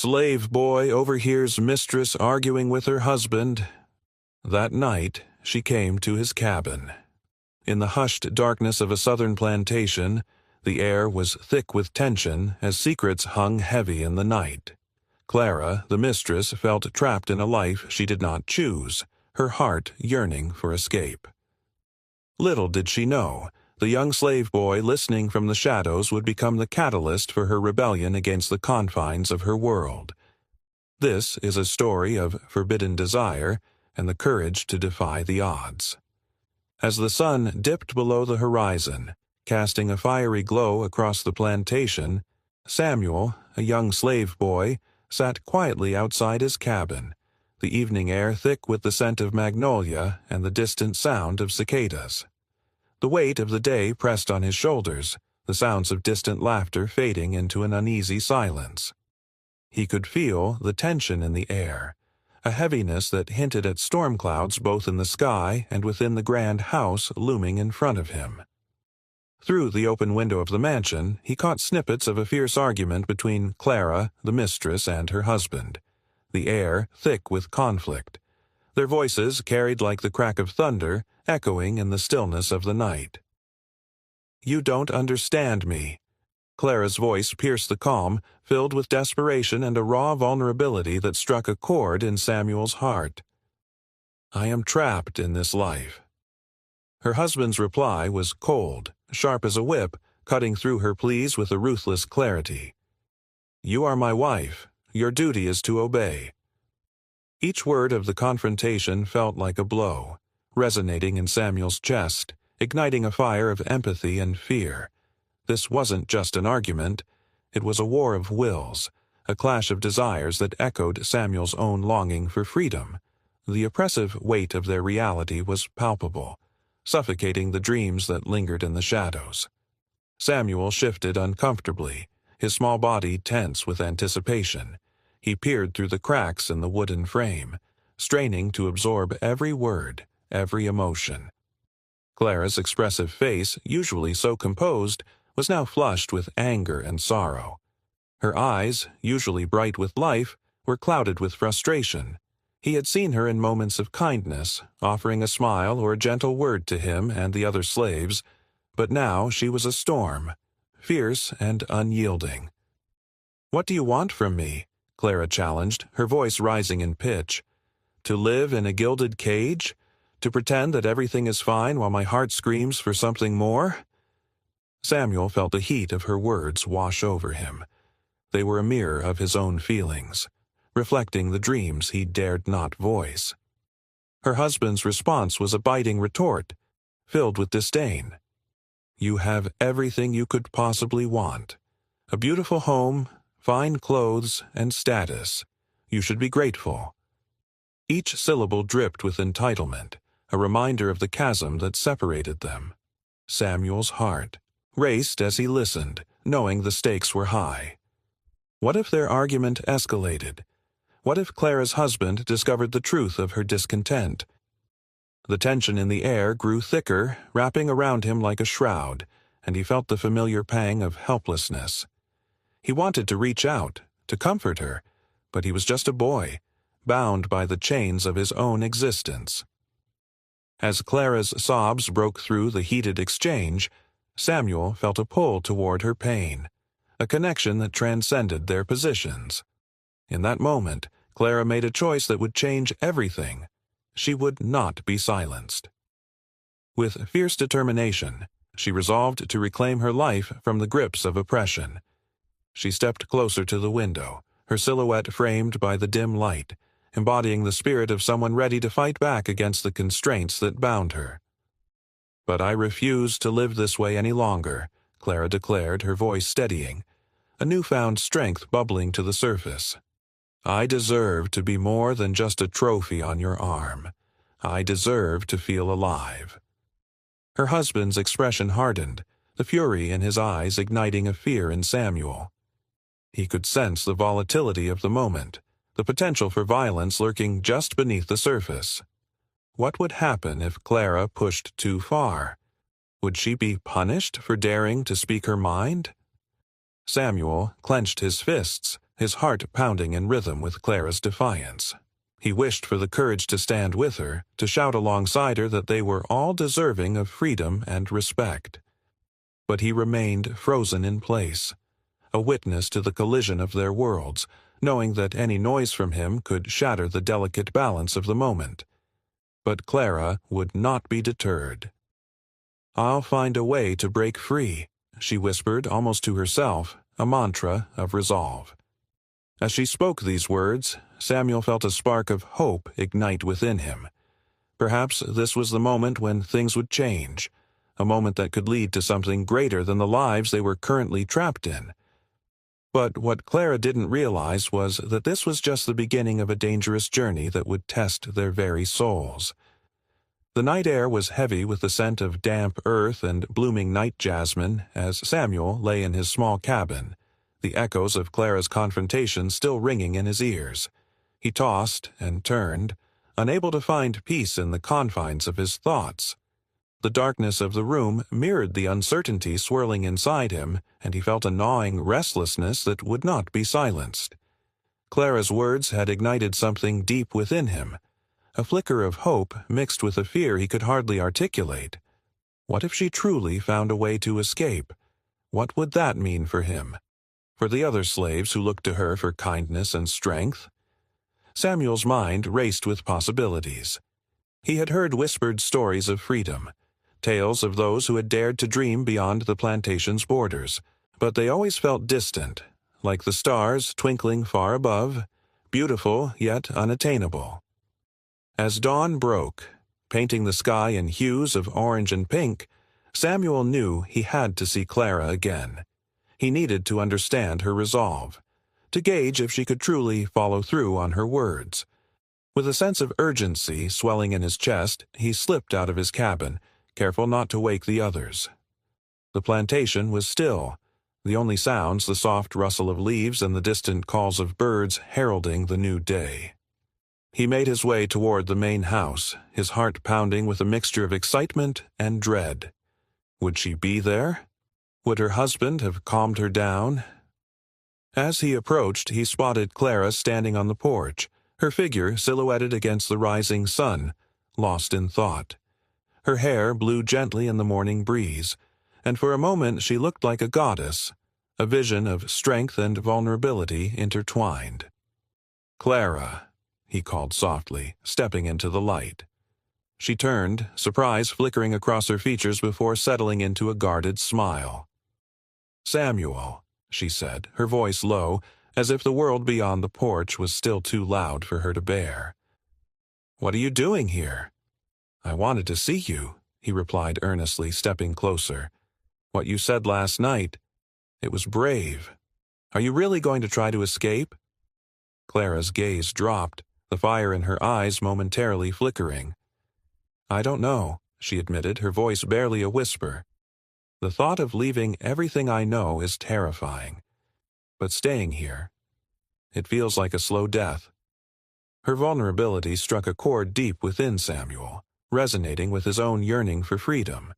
Slave boy overhears mistress arguing with her husband. That night, she came to his cabin. In the hushed darkness of a southern plantation, the air was thick with tension as secrets hung heavy in the night. Clara, the mistress, felt trapped in a life she did not choose, her heart yearning for escape. Little did she know, the young slave boy listening from the shadows would become the catalyst for her rebellion against the confines of her world. This is a story of forbidden desire and the courage to defy the odds. As the sun dipped below the horizon, casting a fiery glow across the plantation, Samuel, a young slave boy, sat quietly outside his cabin, the evening air thick with the scent of magnolia and the distant sound of cicadas. The weight of the day pressed on his shoulders, the sounds of distant laughter fading into an uneasy silence. He could feel the tension in the air, a heaviness that hinted at storm clouds both in the sky and within the grand house looming in front of him. Through the open window of the mansion, he caught snippets of a fierce argument between Clara, the mistress, and her husband, the air thick with conflict, their voices carried like the crack of thunder, echoing in the stillness of the night. "You don't understand me." Clara's voice pierced the calm, filled with desperation and a raw vulnerability that struck a chord in Samuel's heart. "I am trapped in this life." Her husband's reply was cold, sharp as a whip, cutting through her pleas with a ruthless clarity. "You are my wife. Your duty is to obey." Each word of the confrontation felt like a blow, resonating in Samuel's chest, igniting a fire of empathy and fear. This wasn't just an argument, it was a war of wills, a clash of desires that echoed Samuel's own longing for freedom. The oppressive weight of their reality was palpable, suffocating the dreams that lingered in the shadows. Samuel shifted uncomfortably, his small body tense with anticipation. He peered through the cracks in the wooden frame, straining to absorb every word, every emotion. Clara's expressive face, usually so composed, was now flushed with anger and sorrow. Her eyes, usually bright with life, were clouded with frustration. He had seen her in moments of kindness, offering a smile or a gentle word to him and the other slaves, but now she was a storm, fierce and unyielding. "What do you want from me?" Clara challenged, her voice rising in pitch. "To live in a gilded cage? To pretend that everything is fine while my heart screams for something more?" Samuel felt the heat of her words wash over him. They were a mirror of his own feelings, reflecting the dreams he dared not voice. Her husband's response was a biting retort, filled with disdain. "You have everything you could possibly want. A beautiful home, fine clothes, and status. You should be grateful." Each syllable dripped with entitlement, a reminder of the chasm that separated them. Samuel's heart raced as he listened, knowing the stakes were high. What if their argument escalated? What if Clara's husband discovered the truth of her discontent? The tension in the air grew thicker, wrapping around him like a shroud, and he felt the familiar pang of helplessness. He wanted to reach out, to comfort her, but he was just a boy, bound by the chains of his own existence. As Clara's sobs broke through the heated exchange, Samuel felt a pull toward her pain, a connection that transcended their positions. In that moment, Clara made a choice that would change everything. She would not be silenced. With fierce determination, she resolved to reclaim her life from the grips of oppression. She stepped closer to the window, her silhouette framed by the dim light, embodying the spirit of someone ready to fight back against the constraints that bound her. "But I refuse to live this way any longer," Clara declared, her voice steadying, a newfound strength bubbling to the surface. "I deserve to be more than just a trophy on your arm. I deserve to feel alive." Her husband's expression hardened, the fury in his eyes igniting a fear in Samuel. He could sense the volatility of the moment, the potential for violence lurking just beneath the surface. What would happen if Clara pushed too far? Would she be punished for daring to speak her mind? Samuel clenched his fists his heart pounding in rhythm with Clara's defiance. He wished for the courage to stand with her, to shout alongside her that they were all deserving of freedom and respect. But he remained frozen in place, a witness to the collision of their worlds, knowing that any noise from him could shatter the delicate balance of the moment. But Clara would not be deterred. "I'll find a way to break free," she whispered almost to herself, a mantra of resolve. As she spoke these words, Samuel felt a spark of hope ignite within him. Perhaps this was the moment when things would change, a moment that could lead to something greater than the lives they were currently trapped in. But what Clara didn't realize was that this was just the beginning of a dangerous journey that would test their very souls. The night air was heavy with the scent of damp earth and blooming night jasmine as Samuel lay in his small cabin, the echoes of Clara's confrontation still ringing in his ears. He tossed and turned, unable to find peace in the confines of his thoughts. The darkness of the room mirrored the uncertainty swirling inside him, and he felt a gnawing restlessness that would not be silenced. Clara's words had ignited something deep within him, a flicker of hope mixed with a fear he could hardly articulate. What if she truly found a way to escape? What would that mean for him? For the other slaves who looked to her for kindness and strength? Samuel's mind raced with possibilities. He had heard whispered stories of freedom, tales of those who had dared to dream beyond the plantation's borders, but they always felt distant, like the stars twinkling far above, beautiful yet unattainable. As dawn broke, painting the sky in hues of orange and pink, Samuel knew he had to see Clara again. He needed to understand her resolve, to gauge if she could truly follow through on her words. With a sense of urgency swelling in his chest, he slipped out of his cabin, careful not to wake the others. The plantation was still, the only sounds the soft rustle of leaves and the distant calls of birds heralding the new day. He made his way toward the main house, his heart pounding with a mixture of excitement and dread. Would she be there? Would her husband have calmed her down? As he approached, he spotted Clara standing on the porch, her figure silhouetted against the rising sun, lost in thought. Her hair blew gently in the morning breeze, and for a moment she looked like a goddess, a vision of strength and vulnerability intertwined. "Clara," he called softly, stepping into the light. She turned, surprise flickering across her features before settling into a guarded smile. "Samuel," she said, her voice low, as if the world beyond the porch was still too loud for her to bear. "What are you doing here?" "I wanted to see you," he replied earnestly, stepping closer. "What you said last night, it was brave. Are you really going to try to escape?" Clara's gaze dropped, the fire in her eyes momentarily flickering. "I don't know," she admitted, her voice barely a whisper. "The thought of leaving everything I know is terrifying. But staying here, it feels like a slow death." Her vulnerability struck a chord deep within Samuel, resonating with his own yearning for freedom.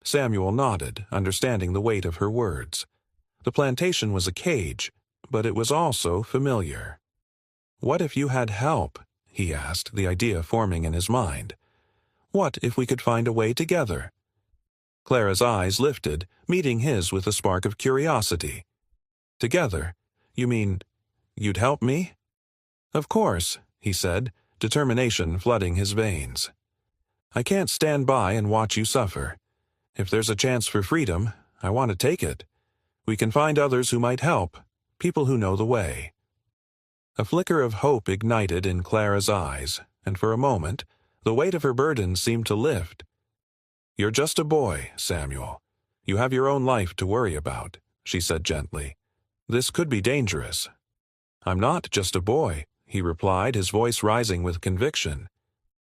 Samuel nodded, understanding the weight of her words. The plantation was a cage, but it was also familiar. "What if you had help?" he asked, the idea forming in his mind. "What if we could find a way together?" Clara's eyes lifted, meeting his with a spark of curiosity. "Together? You mean, you'd help me?" "Of course," he said, determination flooding his veins. "I can't stand by and watch you suffer. If there's a chance for freedom, I want to take it. We can find others who might help, people who know the way." A flicker of hope ignited in Clara's eyes, and for a moment, the weight of her burden seemed to lift. "You're just a boy, Samuel. You have your own life to worry about," she said gently. "This could be dangerous." "I'm not just a boy," he replied, his voice rising with conviction.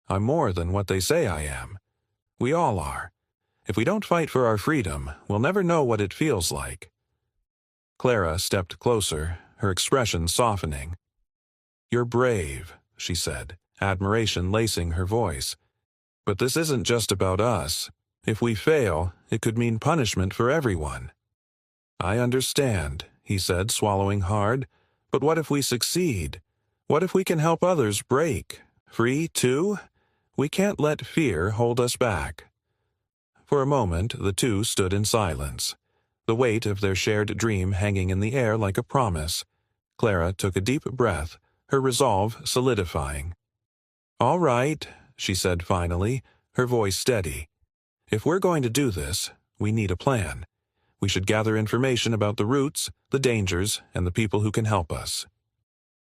"I'm more than what they say I am. We all are. If we don't fight for our freedom, we'll never know what it feels like." Clara stepped closer, her expression softening. "You're brave," she said, admiration lacing her voice. "But this isn't just about us. If we fail, it could mean punishment for everyone." "I understand," he said, swallowing hard, But what if we succeed? What if we can help others break? Free, too? We can't let fear hold us back. For a moment, the two stood in silence, the weight of their shared dream hanging in the air like a promise. Clara took a deep breath, her resolve solidifying. "All right," she said finally, her voice steady. "If we're going to do this, we need a plan. We should gather information about the routes, the dangers, and the people who can help us."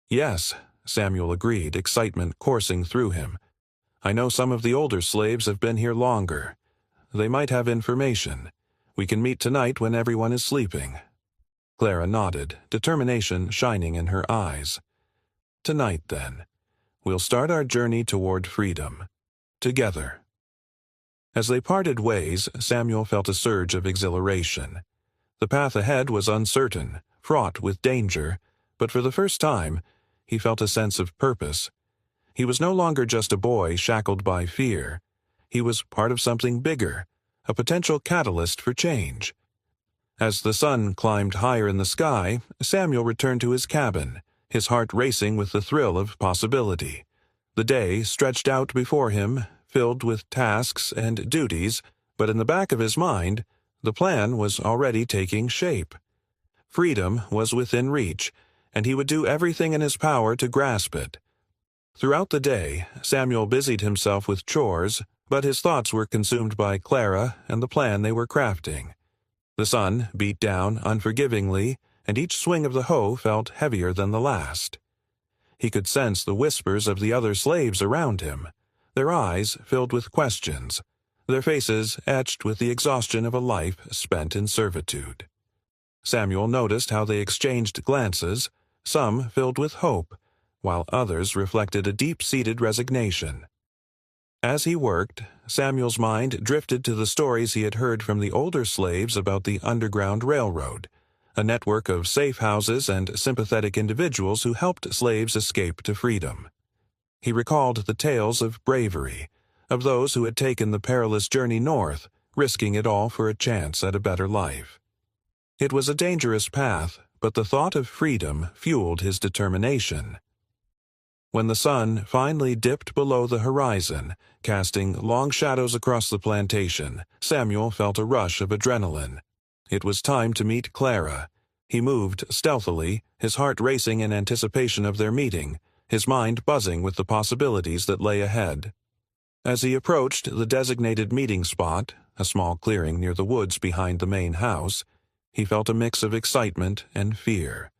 "Yes," Samuel agreed, excitement coursing through him. "I know some of the older slaves have been here longer. They might have information. We can meet tonight when everyone is sleeping." Clara nodded, determination shining in her eyes. "Tonight, then. We'll start our journey toward freedom. Together." As they parted ways, Samuel felt a surge of exhilaration. The path ahead was uncertain, fraught with danger, but for the first time, he felt a sense of purpose. He was no longer just a boy shackled by fear. He was part of something bigger, a potential catalyst for change. As the sun climbed higher in the sky, Samuel returned to his cabin, his heart racing with the thrill of possibility. The day stretched out before him, filled with tasks and duties, but in the back of his mind, the plan was already taking shape. Freedom was within reach, and he would do everything in his power to grasp it. Throughout the day, Samuel busied himself with chores, but his thoughts were consumed by Clara and the plan they were crafting. The sun beat down unforgivingly, and each swing of the hoe felt heavier than the last. He could sense the whispers of the other slaves around him, their eyes filled with questions, their faces etched with the exhaustion of a life spent in servitude. Samuel noticed how they exchanged glances, some filled with hope, while others reflected a deep-seated resignation. As he worked, Samuel's mind drifted to the stories he had heard from the older slaves about the Underground Railroad, a network of safe houses and sympathetic individuals who helped slaves escape to freedom. He recalled the tales of bravery, of those who had taken the perilous journey north, risking it all for a chance at a better life. It was a dangerous path, but the thought of freedom fueled his determination. When the sun finally dipped below the horizon, casting long shadows across the plantation, Samuel felt a rush of adrenaline. It was time to meet Clara. He moved stealthily, his heart racing in anticipation of their meeting, his mind buzzing with the possibilities that lay ahead. As he approached the designated meeting spot, a small clearing near the woods behind the main house, he felt a mix of excitement and fear.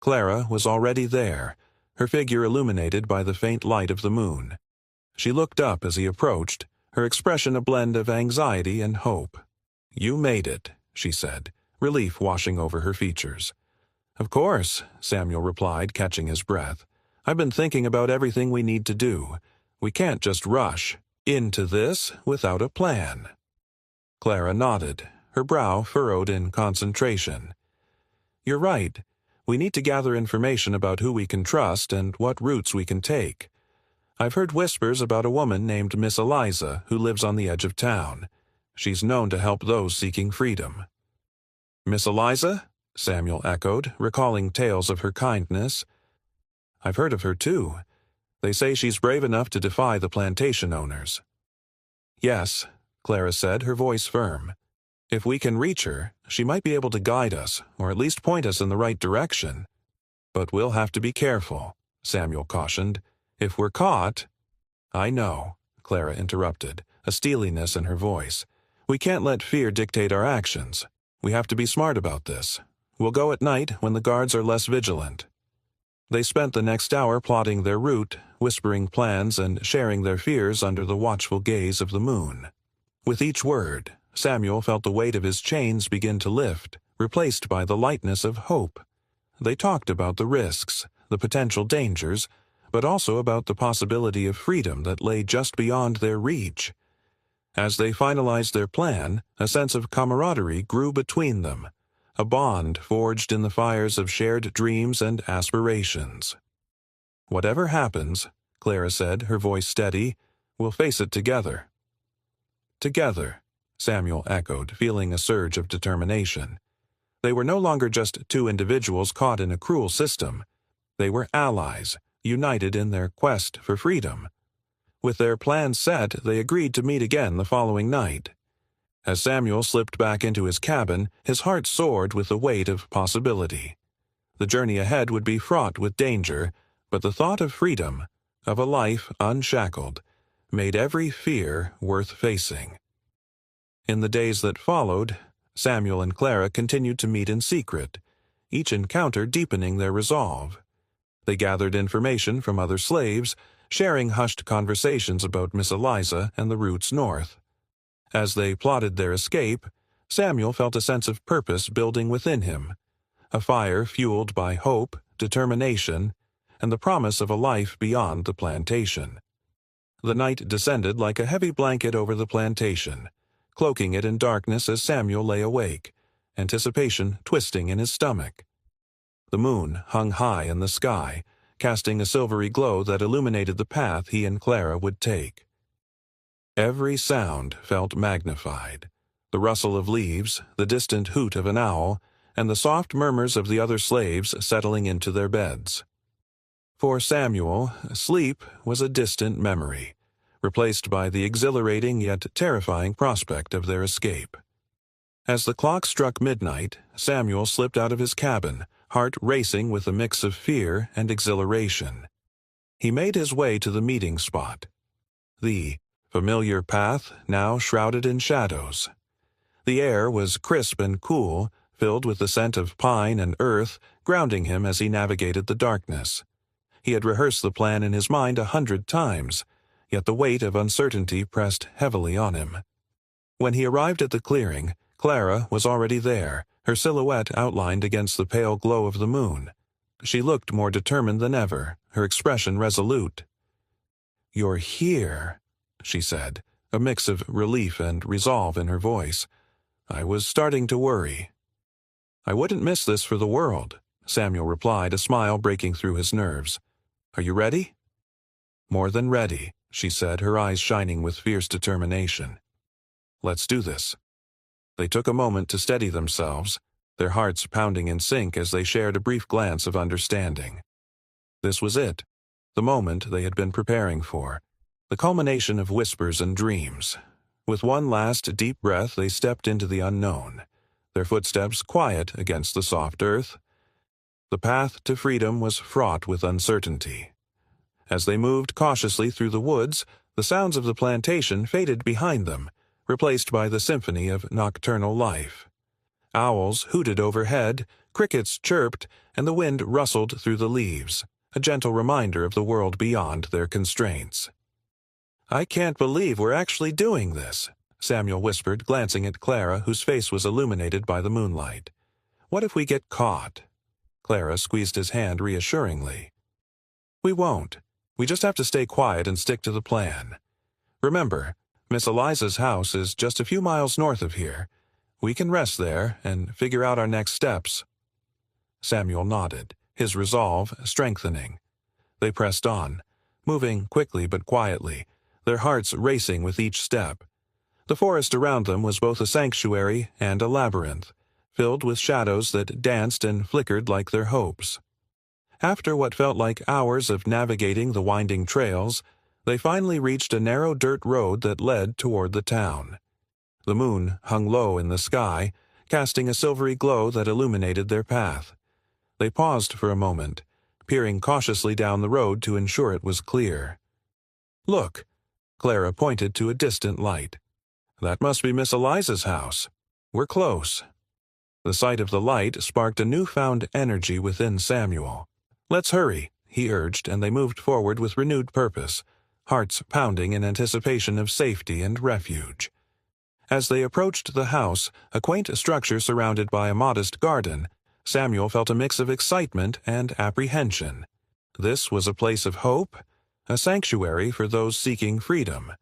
Clara was already there, her figure illuminated by the faint light of the moon. She looked up as he approached, her expression a blend of anxiety and hope. "You made it," she said, relief washing over her features. "Of course," Samuel replied, catching his breath. "I've been thinking about everything we need to do. We can't just rush into this without a plan." Clara nodded, her brow furrowed in concentration. "You're right. We need to gather information about who we can trust and what routes we can take. I've heard whispers about a woman named Miss Eliza who lives on the edge of town. She's known to help those seeking freedom." "Miss Eliza?" Samuel echoed, recalling tales of her kindness. "I've heard of her too. They say she's brave enough to defy the plantation owners." "Yes," Clara said, her voice firm. "If we can reach her, she might be able to guide us, or at least point us in the right direction. But we'll have to be careful," Samuel cautioned. "If we're caught—" "I know," Clara interrupted, a steeliness in her voice. "We can't let fear dictate our actions. We have to be smart about this. We'll go at night when the guards are less vigilant." They spent the next hour plotting their route, whispering plans and sharing their fears under the watchful gaze of the moon. With each word, Samuel felt the weight of his chains begin to lift, replaced by the lightness of hope. They talked about the risks, the potential dangers, but also about the possibility of freedom that lay just beyond their reach. As they finalized their plan, a sense of camaraderie grew between them, a bond forged in the fires of shared dreams and aspirations. "Whatever happens," Clara said, her voice steady, "we'll face it together." "Together," Samuel echoed, feeling a surge of determination. They were no longer just two individuals caught in a cruel system. They were allies, united in their quest for freedom. With their plans set, they agreed to meet again the following night. As Samuel slipped back into his cabin, his heart soared with the weight of possibility. The journey ahead would be fraught with danger, but the thought of freedom, of a life unshackled, made every fear worth facing. In the days that followed, Samuel and Clara continued to meet in secret, each encounter deepening their resolve. They gathered information from other slaves, sharing hushed conversations about Miss Eliza and the routes north. As they plotted their escape, Samuel felt a sense of purpose building within him, a fire fueled by hope, determination, and the promise of a life beyond the plantation. The night descended like a heavy blanket over the plantation, cloaking it in darkness as Samuel lay awake, anticipation twisting in his stomach. The moon hung high in the sky, casting a silvery glow that illuminated the path he and Clara would take. Every sound felt magnified. The rustle of leaves, the distant hoot of an owl, and the soft murmurs of the other slaves settling into their beds. For Samuel, sleep was a distant memory, replaced by the exhilarating yet terrifying prospect of their escape. As the clock struck midnight, Samuel slipped out of his cabin, heart racing with a mix of fear and exhilaration. He made his way to the meeting spot. The familiar path now shrouded in shadows. The air was crisp and cool, filled with the scent of pine and earth, grounding him as he navigated the darkness. He had rehearsed the plan in his mind 100 times, yet the weight of uncertainty pressed heavily on him. When he arrived at the clearing, Clara was already there, her silhouette outlined against the pale glow of the moon. She looked more determined than ever, her expression resolute. "You're here," she said, a mix of relief and resolve in her voice. "I was starting to worry." "I wouldn't miss this for the world," Samuel replied, a smile breaking through his nerves. "Are you ready?" "More than ready," she said, her eyes shining with fierce determination. "Let's do this." They took a moment to steady themselves, their hearts pounding in sync as they shared a brief glance of understanding. This was it, the moment they had been preparing for, the culmination of whispers and dreams. With one last deep breath, they stepped into the unknown, their footsteps quiet against the soft earth. The path to freedom was fraught with uncertainty. As they moved cautiously through the woods, the sounds of the plantation faded behind them, replaced by the symphony of nocturnal life. Owls hooted overhead, crickets chirped, and the wind rustled through the leaves, a gentle reminder of the world beyond their constraints. "I can't believe we're actually doing this," Samuel whispered, glancing at Clara, whose face was illuminated by the moonlight. "What if we get caught?" Clara squeezed his hand reassuringly. "We won't. We just have to stay quiet and stick to the plan. Remember, Miss Eliza's house is just a few miles north of here. We can rest there and figure out our next steps." Samuel nodded, his resolve strengthening. They pressed on, moving quickly but quietly, their hearts racing with each step. The forest around them was both a sanctuary and a labyrinth, filled with shadows that danced and flickered like their hopes. After what felt like hours of navigating the winding trails, they finally reached a narrow dirt road that led toward the town. The moon hung low in the sky, casting a silvery glow that illuminated their path. They paused for a moment, peering cautiously down the road to ensure it was clear. "Look," Clara pointed to a distant light. "That must be Miss Eliza's house. We're close." The sight of the light sparked a newfound energy within Samuel. "Let's hurry," he urged, and they moved forward with renewed purpose, hearts pounding in anticipation of safety and refuge. As they approached the house, a quaint structure surrounded by a modest garden, Samuel felt a mix of excitement and apprehension. This was a place of hope, a sanctuary for those seeking freedom,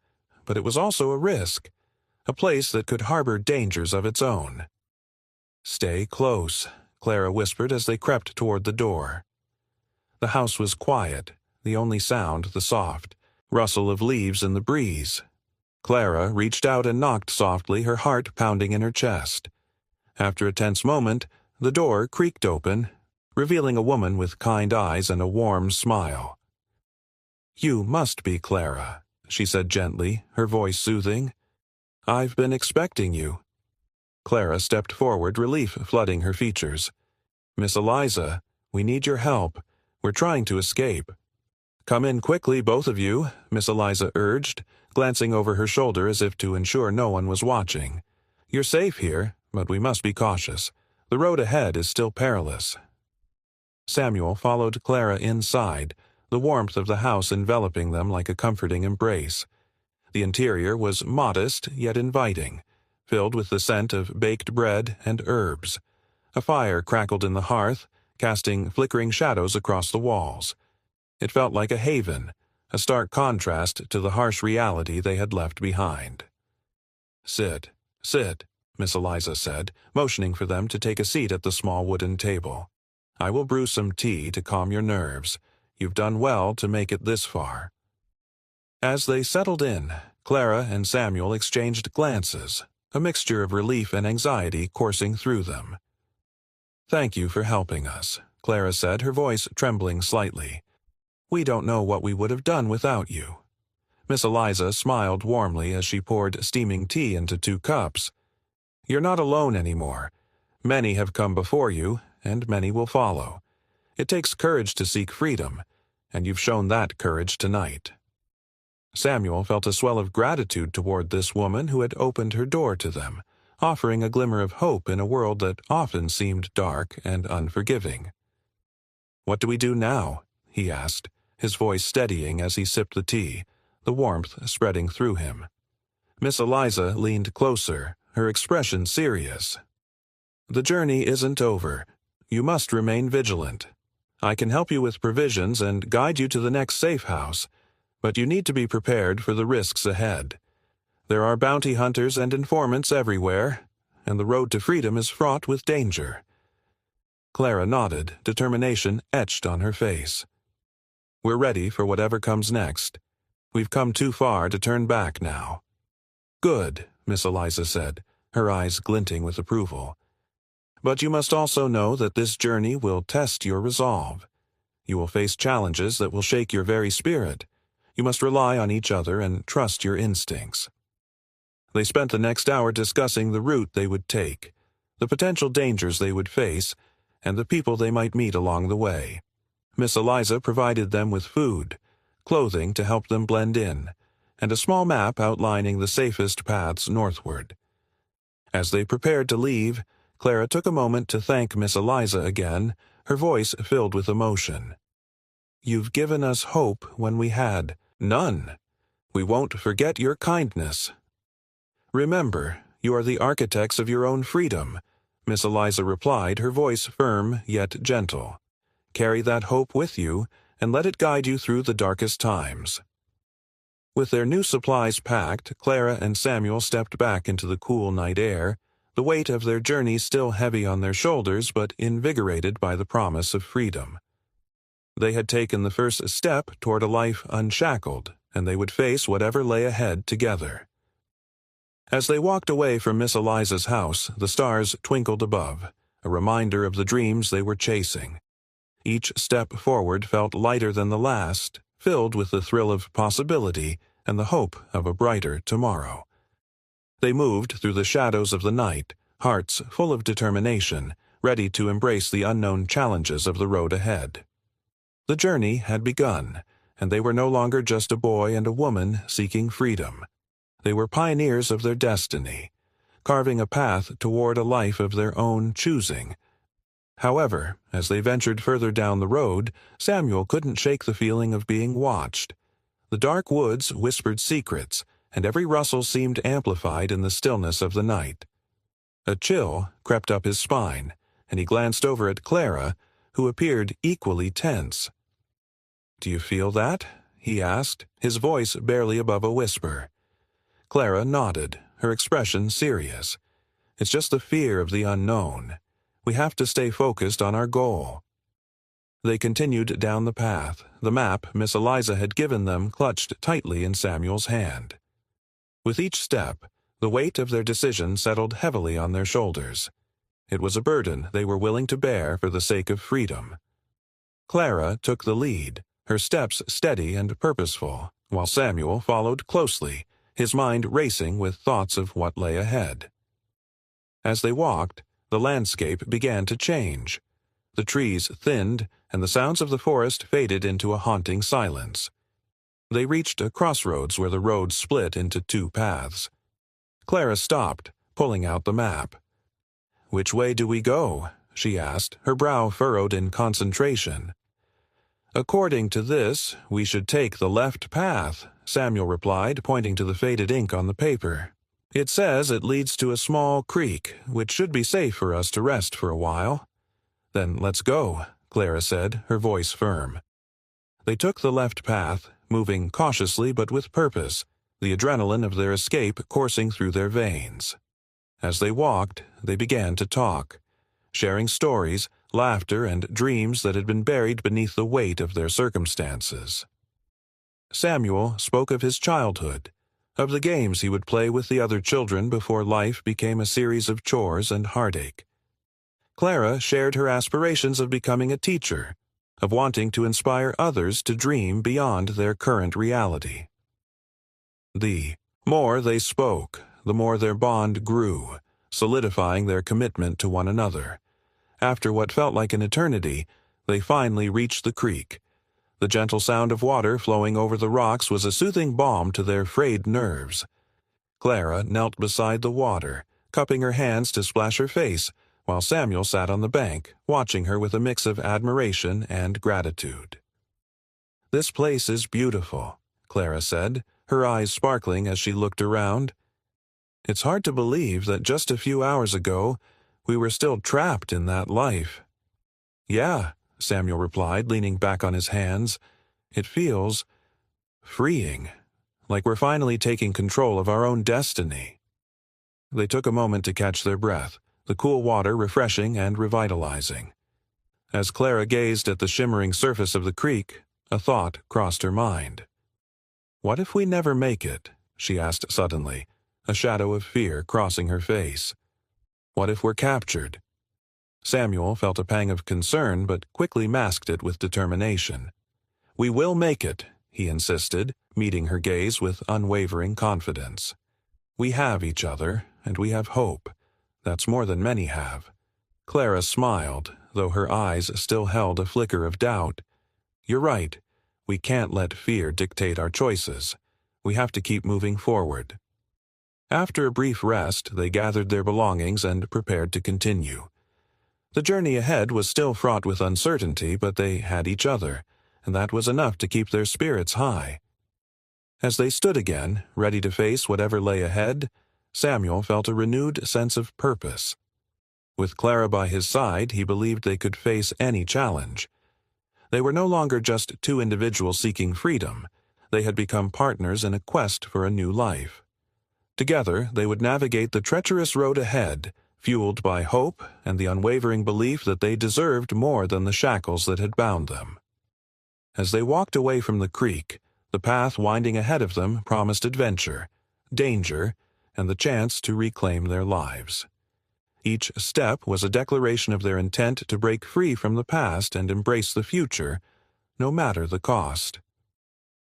but it was also a risk, a place that could harbor dangers of its own. "Stay close," Clara whispered as they crept toward the door. The house was quiet, the only sound the soft rustle of leaves in the breeze. Clara reached out and knocked softly, her heart pounding in her chest. After a tense moment, the door creaked open, revealing a woman with kind eyes and a warm smile. "You must be Clara," she said gently, her voice soothing. "I've been expecting you." Clara stepped forward, relief flooding her features. "Miss Eliza, we need your help. We're trying to escape." "Come in quickly, both of you," Miss Eliza urged, glancing over her shoulder as if to ensure no one was watching. "You're safe here, but we must be cautious. The road ahead is still perilous." Samuel followed Clara inside, the warmth of the house enveloping them like a comforting embrace. The interior was modest yet inviting, filled with the scent of baked bread and herbs. A fire crackled in the hearth, casting flickering shadows across the walls. It felt like a haven, a stark contrast to the harsh reality they had left behind. "Sit, sit," Miss Eliza said, motioning for them to take a seat at the small wooden table. "I will brew some tea to calm your nerves. You've done well to make it this far." As they settled in, Clara and Samuel exchanged glances, a mixture of relief and anxiety coursing through them. "Thank you for helping us," Clara said, her voice trembling slightly. "We don't know what we would have done without you." Miss Eliza smiled warmly as she poured steaming tea into 2 cups. "You're not alone anymore. Many have come before you, and many will follow. It takes courage to seek freedom, and you've shown that courage tonight." Samuel felt a swell of gratitude toward this woman who had opened her door to them, offering a glimmer of hope in a world that often seemed dark and unforgiving. "What do we do now?" he asked, his voice steadying as he sipped the tea, the warmth spreading through him. Miss Eliza leaned closer, her expression serious. "The journey isn't over. You must remain vigilant. I can help you with provisions and guide you to the next safe house, but you need to be prepared for the risks ahead. There are bounty hunters and informants everywhere, and the road to freedom is fraught with danger." Clara nodded, determination etched on her face. "We're ready for whatever comes next. We've come too far to turn back now." "Good," Miss Eliza said, her eyes glinting with approval. "But you must also know that this journey will test your resolve. You will face challenges that will shake your very spirit. You must rely on each other and trust your instincts." They spent the next hour discussing the route they would take, the potential dangers they would face, and the people they might meet along the way. Miss Eliza provided them with food, clothing to help them blend in, and a small map outlining the safest paths northward. As they prepared to leave, Clara took a moment to thank Miss Eliza again, her voice filled with emotion. "You've given us hope when we had none. We won't forget your kindness." "Remember, you are the architects of your own freedom," Miss Eliza replied, her voice firm yet gentle. "Carry that hope with you, and let it guide you through the darkest times." With their new supplies packed, Clara and Samuel stepped back into the cool night air, the weight of their journey still heavy on their shoulders but invigorated by the promise of freedom. They had taken the first step toward a life unshackled, and they would face whatever lay ahead together. As they walked away from Miss Eliza's house, the stars twinkled above, a reminder of the dreams they were chasing. Each step forward felt lighter than the last, filled with the thrill of possibility and the hope of a brighter tomorrow. They moved through the shadows of the night, hearts full of determination, ready to embrace the unknown challenges of the road ahead. The journey had begun, and they were no longer just a boy and a woman seeking freedom. They were pioneers of their destiny, carving a path toward a life of their own choosing. However, as they ventured further down the road, Samuel couldn't shake the feeling of being watched. The dark woods whispered secrets, and every rustle seemed amplified in the stillness of the night. A chill crept up his spine, and he glanced over at Clara, who appeared equally tense. "Do you feel that?" he asked, his voice barely above a whisper. Clara nodded, her expression serious. "It's just the fear of the unknown. We have to stay focused on our goal." They continued down the path, the map Miss Eliza had given them clutched tightly in Samuel's hand. With each step, the weight of their decision settled heavily on their shoulders. It was a burden they were willing to bear for the sake of freedom. Clara took the lead, her steps steady and purposeful, while Samuel followed closely, his mind racing with thoughts of what lay ahead. As they walked, the landscape began to change. The trees thinned, and the sounds of the forest faded into a haunting silence. They reached a crossroads where the road split into two paths. Clara stopped, pulling out the map. "Which way do we go?" she asked, her brow furrowed in concentration. "According to this, we should take the left path," Samuel replied, pointing to the faded ink on the paper. "It says it leads to a small creek, which should be safe for us to rest for a while." "Then let's go," Clara said, her voice firm. They took the left path, moving cautiously but with purpose, the adrenaline of their escape coursing through their veins. As they walked, they began to talk, sharing stories, laughter, and dreams that had been buried beneath the weight of their circumstances. Samuel spoke of his childhood, of the games he would play with the other children before life became a series of chores and heartache. Clara shared her aspirations of becoming a teacher, of wanting to inspire others to dream beyond their current reality. The more they spoke, the more their bond grew, solidifying their commitment to one another. After what felt like an eternity, they finally reached the creek. The gentle sound of water flowing over the rocks was a soothing balm to their frayed nerves. Clara knelt beside the water, cupping her hands to splash her face, while Samuel sat on the bank, watching her with a mix of admiration and gratitude. "This place is beautiful," Clara said, her eyes sparkling as she looked around. "It's hard to believe that just a few hours ago we were still trapped in that life." "Yeah," Samuel replied, leaning back on his hands. "It feels freeing, like we're finally taking control of our own destiny." They took a moment to catch their breath, the cool water refreshing and revitalizing. As Clara gazed at the shimmering surface of the creek, a thought crossed her mind. "What if we never make it?" she asked suddenly, a shadow of fear crossing her face. "What if we're captured?" Samuel felt a pang of concern but quickly masked it with determination. "We will make it," he insisted, meeting her gaze with unwavering confidence. "We have each other, and we have hope. That's more than many have." Clara smiled, though her eyes still held a flicker of doubt. "You're right. We can't let fear dictate our choices. We have to keep moving forward." After a brief rest, they gathered their belongings and prepared to continue. The journey ahead was still fraught with uncertainty, but they had each other, and that was enough to keep their spirits high. As they stood again, ready to face whatever lay ahead, Samuel felt a renewed sense of purpose. With Clara by his side, he believed they could face any challenge. They were no longer just two individuals seeking freedom. They had become partners in a quest for a new life. Together, they would navigate the treacherous road ahead, fueled by hope and the unwavering belief that they deserved more than the shackles that had bound them. As they walked away from the creek, the path winding ahead of them promised adventure, danger, and the chance to reclaim their lives. Each step was a declaration of their intent to break free from the past and embrace the future, no matter the cost.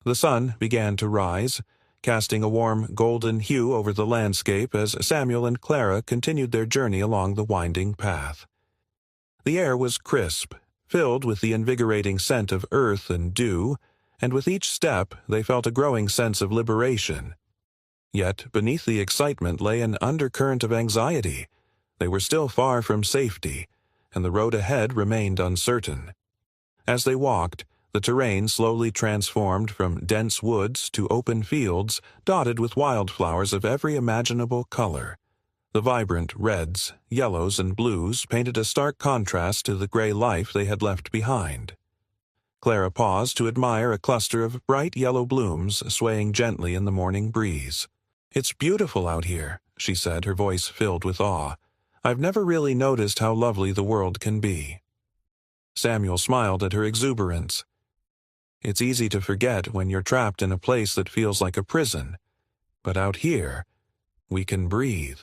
The sun began to rise, casting a warm golden hue over the landscape as Samuel and Clara continued their journey along the winding path. The air was crisp, filled with the invigorating scent of earth and dew, and with each step they felt a growing sense of liberation. Yet beneath the excitement lay an undercurrent of anxiety. They were still far from safety, and the road ahead remained uncertain. As they walked, the terrain slowly transformed from dense woods to open fields dotted with wildflowers of every imaginable color. The vibrant reds, yellows, and blues painted a stark contrast to the gray life they had left behind. Clara paused to admire a cluster of bright yellow blooms swaying gently in the morning breeze. "It's beautiful out here," she said, her voice filled with awe. "I've never really noticed how lovely the world can be." Samuel smiled at her exuberance. "It's easy to forget when you're trapped in a place that feels like a prison. But out here, we can breathe."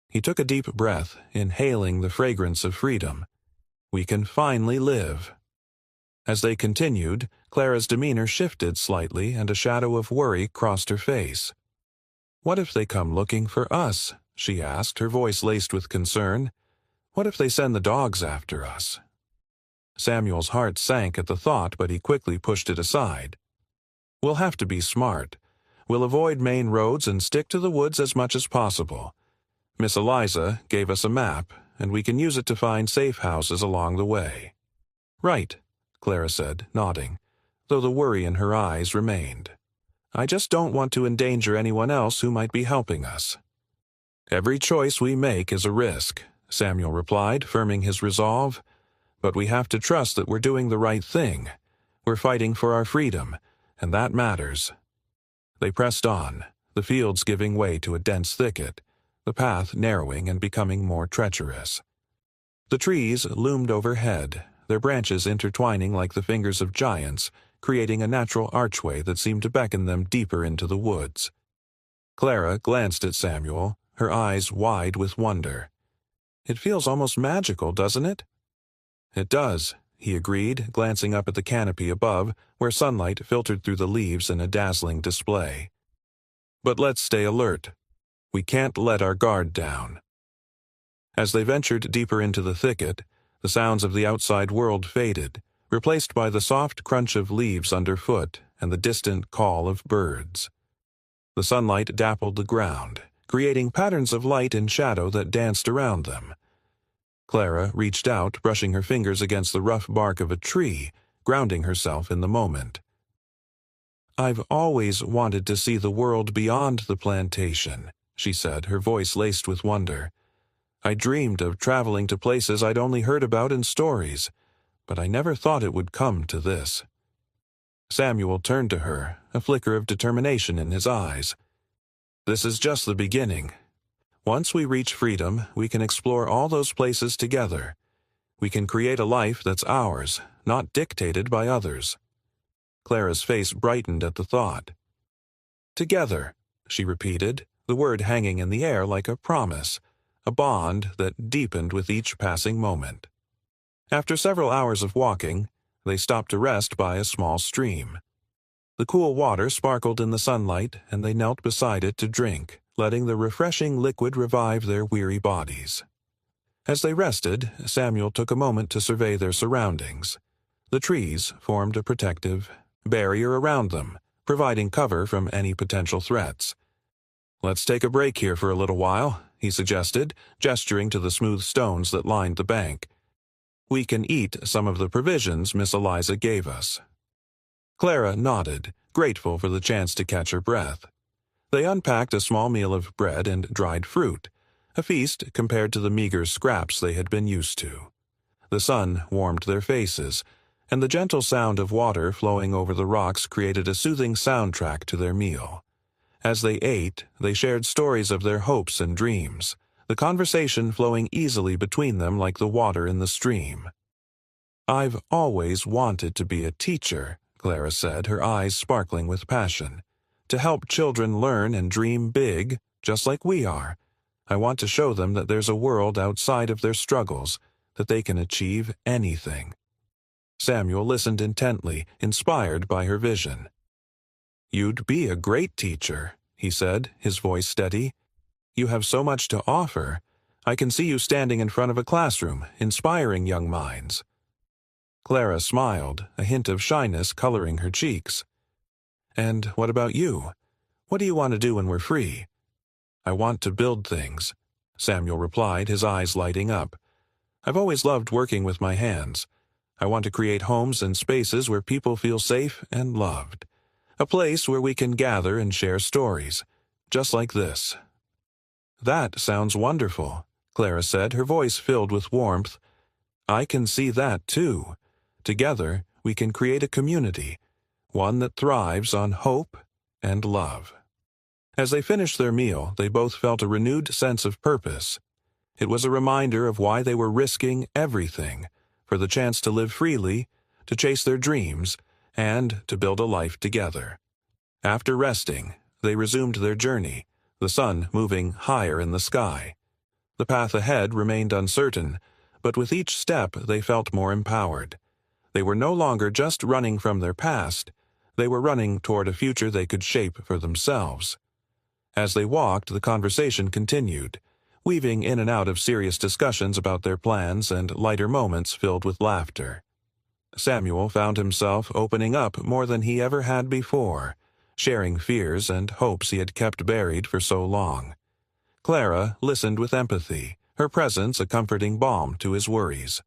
He took a deep breath, inhaling the fragrance of freedom. We can finally live. As they continued, Clara's demeanor shifted slightly and a shadow of worry crossed her face. "What if they come looking for us?" she asked, her voice laced with concern. "What if they send the dogs after us?" Samuel's heart sank at the thought, but he quickly pushed it aside. "We'll have to be smart. We'll avoid main roads and stick to the woods as much as possible. Miss Eliza gave us a map, and we can use it to find safe houses along the way." "Right," Clara said, nodding, though the worry in her eyes remained. "I just don't want to endanger anyone else who might be helping us." "Every choice we make is a risk," Samuel replied, firming his resolve. "But we have to trust that we're doing the right thing. We're fighting for our freedom, and that matters." They pressed on, the fields giving way to a dense thicket, the path narrowing and becoming more treacherous. The trees loomed overhead, their branches intertwining like the fingers of giants, creating a natural archway that seemed to beckon them deeper into the woods. Clara glanced at Samuel, her eyes wide with wonder. "It feels almost magical, doesn't it?" "It does," he agreed, glancing up at the canopy above, where sunlight filtered through the leaves in a dazzling display. "But let's stay alert. We can't let our guard down." As they ventured deeper into the thicket, the sounds of the outside world faded, replaced by the soft crunch of leaves underfoot and the distant call of birds. The sunlight dappled the ground, creating patterns of light and shadow that danced around them. Clara reached out, brushing her fingers against the rough bark of a tree, grounding herself in the moment. "I've always wanted to see the world beyond the plantation," she said, her voice laced with wonder. "I dreamed of traveling to places I'd only heard about in stories, but I never thought it would come to this." Samuel turned to her, a flicker of determination in his eyes. "This is just the beginning. Once we reach freedom, we can explore all those places together. We can create a life that's ours, not dictated by others." Clara's face brightened at the thought. "Together," she repeated, the word hanging in the air like a promise, a bond that deepened with each passing moment. After several hours of walking, they stopped to rest by a small stream. The cool water sparkled in the sunlight, and they knelt beside it to drink, letting the refreshing liquid revive their weary bodies. As they rested, Samuel took a moment to survey their surroundings. The trees formed a protective barrier around them, providing cover from any potential threats. "Let's take a break here for a little while," he suggested, gesturing to the smooth stones that lined the bank. "We can eat some of the provisions Miss Eliza gave us." Clara nodded, grateful for the chance to catch her breath. They unpacked a small meal of bread and dried fruit, a feast compared to the meager scraps they had been used to. The sun warmed their faces, and the gentle sound of water flowing over the rocks created a soothing soundtrack to their meal. As they ate, they shared stories of their hopes and dreams, the conversation flowing easily between them like the water in the stream. "I've always wanted to be a teacher," Clara said, her eyes sparkling with passion. "To help children learn and dream big, just like we are. I want to show them that there's a world outside of their struggles, that they can achieve anything." Samuel listened intently, inspired by her vision. "You'd be a great teacher," he said, his voice steady. "You have so much to offer. I can see you standing in front of a classroom, inspiring young minds." Clara smiled, a hint of shyness coloring her cheeks. "And what about you? What do you want to do when we're free?" "I want to build things," Samuel replied, his eyes lighting up. "I've always loved working with my hands. I want to create homes and spaces where people feel safe and loved. A place where we can gather and share stories, just like this." "That sounds wonderful," Clara said, her voice filled with warmth. "I can see that, too. Together, we can create a community, one that thrives on hope and love." As they finished their meal, they both felt a renewed sense of purpose. It was a reminder of why they were risking everything, for the chance to live freely, to chase their dreams, and to build a life together. After resting, they resumed their journey, the sun moving higher in the sky. The path ahead remained uncertain, but with each step they felt more empowered. They were no longer just running from their past, they were running toward a future they could shape for themselves. As they walked, the conversation continued, weaving in and out of serious discussions about their plans and lighter moments filled with laughter. Samuel found himself opening up more than he ever had before, sharing fears and hopes he had kept buried for so long. Clara listened with empathy, her presence a comforting balm to his worries.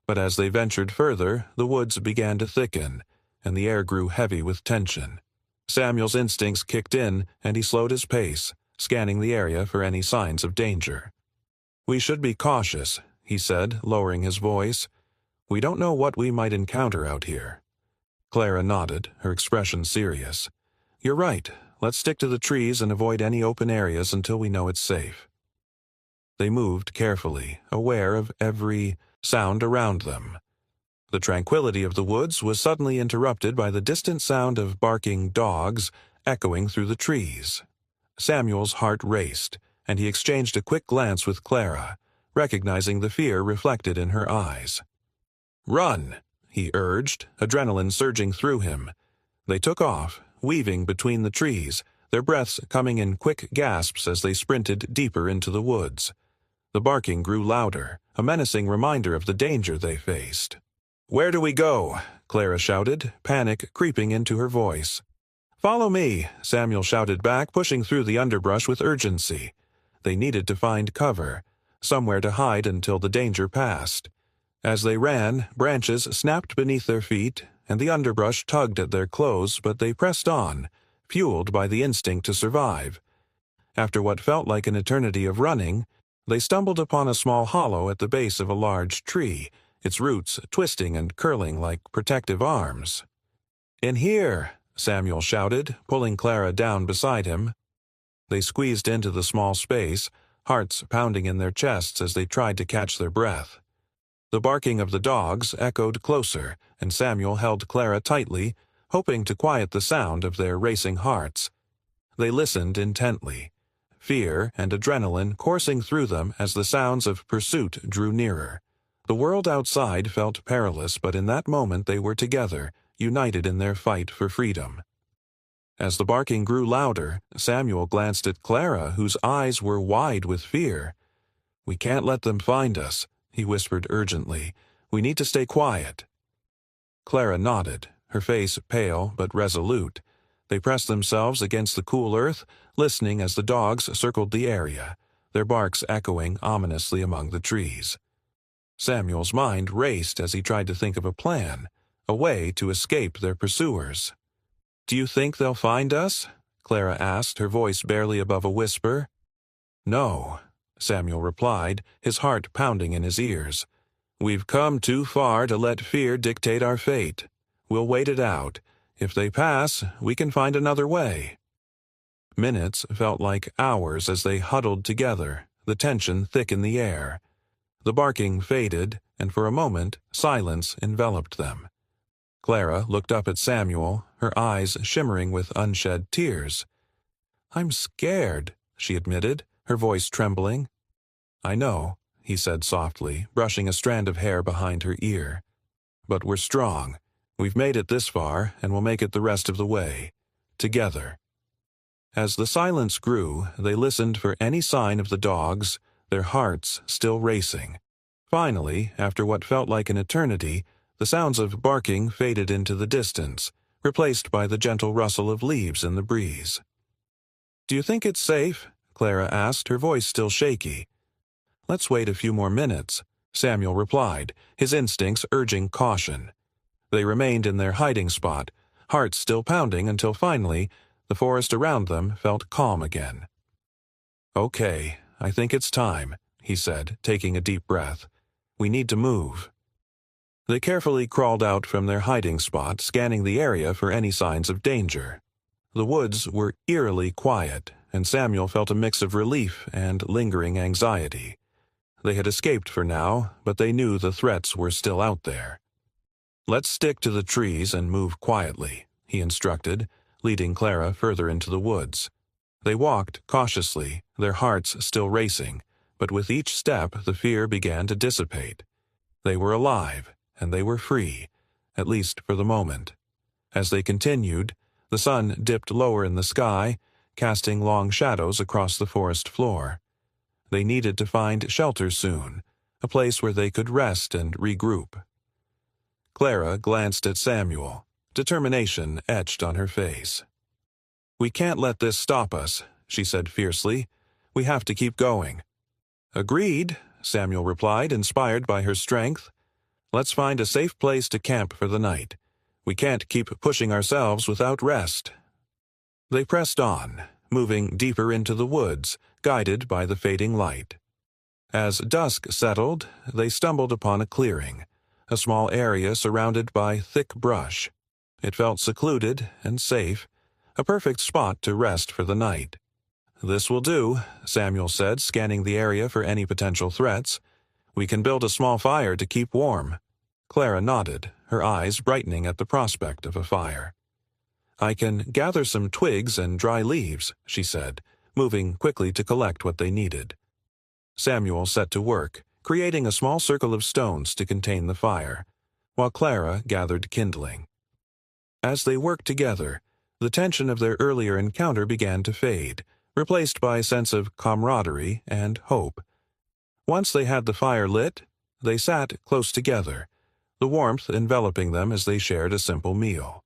But as they ventured further, the woods began to thicken, and the air grew heavy with tension. Samuel's instincts kicked in, and he slowed his pace, scanning the area for any signs of danger. "We should be cautious," he said, lowering his voice. "We don't know what we might encounter out here." Clara nodded, her expression serious. "You're right. Let's stick to the trees and avoid any open areas until we know it's safe." They moved carefully, aware of every sound around them. The tranquility of the woods was suddenly interrupted by the distant sound of barking dogs echoing through the trees. Samuel's heart raced, and he exchanged a quick glance with Clara, recognizing the fear reflected in her eyes. "Run!" he urged, adrenaline surging through him. They took off, weaving between the trees, their breaths coming in quick gasps as they sprinted deeper into the woods. The barking grew louder, a menacing reminder of the danger they faced. "Where do we go?" Clara shouted, panic creeping into her voice. "Follow me," Samuel shouted back, pushing through the underbrush with urgency. They needed to find cover, somewhere to hide until the danger passed. As they ran, branches snapped beneath their feet, and the underbrush tugged at their clothes, but they pressed on, fueled by the instinct to survive. After what felt like an eternity of running, they stumbled upon a small hollow at the base of a large tree, its roots twisting and curling like protective arms. "In here!" Samuel shouted, pulling Clara down beside him. They squeezed into the small space, hearts pounding in their chests as they tried to catch their breath. The barking of the dogs echoed closer, and Samuel held Clara tightly, hoping to quiet the sound of their racing hearts. They listened intently, fear and adrenaline coursing through them as the sounds of pursuit drew nearer. The world outside felt perilous, but in that moment they were together, united in their fight for freedom. As the barking grew louder, Samuel glanced at Clara, whose eyes were wide with fear. "We can't let them find us," he whispered urgently. "We need to stay quiet." Clara nodded, her face pale but resolute. They pressed themselves against the cool earth, listening as the dogs circled the area, their barks echoing ominously among the trees. Samuel's mind raced as he tried to think of a plan, a way to escape their pursuers. "Do you think they'll find us?" Clara asked, her voice barely above a whisper. "No," Samuel replied, his heart pounding in his ears. "We've come too far to let fear dictate our fate. We'll wait it out. If they pass, we can find another way." Minutes felt like hours as they huddled together, the tension thick in the air. The barking faded, and for a moment, silence enveloped them. Clara looked up at Samuel, her eyes shimmering with unshed tears. "I'm scared," she admitted, her voice trembling. "I know," he said softly, brushing a strand of hair behind her ear. "But we're strong. We've made it this far, and we'll make it the rest of the way. Together." As the silence grew, they listened for any sign of the dogs, their hearts still racing. Finally, after what felt like an eternity, the sounds of barking faded into the distance, replaced by the gentle rustle of leaves in the breeze. "Do you think it's safe?" Clara asked, her voice still shaky. "Let's wait a few more minutes," Samuel replied, his instincts urging caution. They remained in their hiding spot, hearts still pounding until finally, the forest around them felt calm again. "Okay, I think it's time," he said, taking a deep breath. "We need to move." They carefully crawled out from their hiding spot, scanning the area for any signs of danger. The woods were eerily quiet, and Samuel felt a mix of relief and lingering anxiety. They had escaped for now, but they knew the threats were still out there. "Let's stick to the trees and move quietly," he instructed, leading Clara further into the woods. They walked cautiously, their hearts still racing, But with each step, the fear began to dissipate. They were alive, and they were free, at least for the moment. As they continued, the sun dipped lower in the sky, casting long shadows across the forest floor. They needed to find shelter soon, a place where they could rest and regroup. Clara glanced at Samuel, determination etched on her face. "We can't let this stop us," she said fiercely. "We have to keep going." "Agreed," Samuel replied, inspired by her strength. "Let's find a safe place to camp for the night. We can't keep pushing ourselves without rest." They pressed on, moving deeper into the woods, guided by the fading light. As dusk settled, they stumbled upon a clearing, a small area surrounded by thick brush. It felt secluded and safe, a perfect spot to rest for the night. "This will do," Samuel said, scanning the area for any potential threats. "We can build a small fire to keep warm." Clara nodded, her eyes brightening at the prospect of a fire. "I can gather some twigs and dry leaves," she said, moving quickly to collect what they needed. Samuel set to work, creating a small circle of stones to contain the fire, while Clara gathered kindling. As they worked together, the tension of their earlier encounter began to fade, replaced by a sense of camaraderie and hope. Once they had the fire lit, they sat close together, the warmth enveloping them as they shared a simple meal.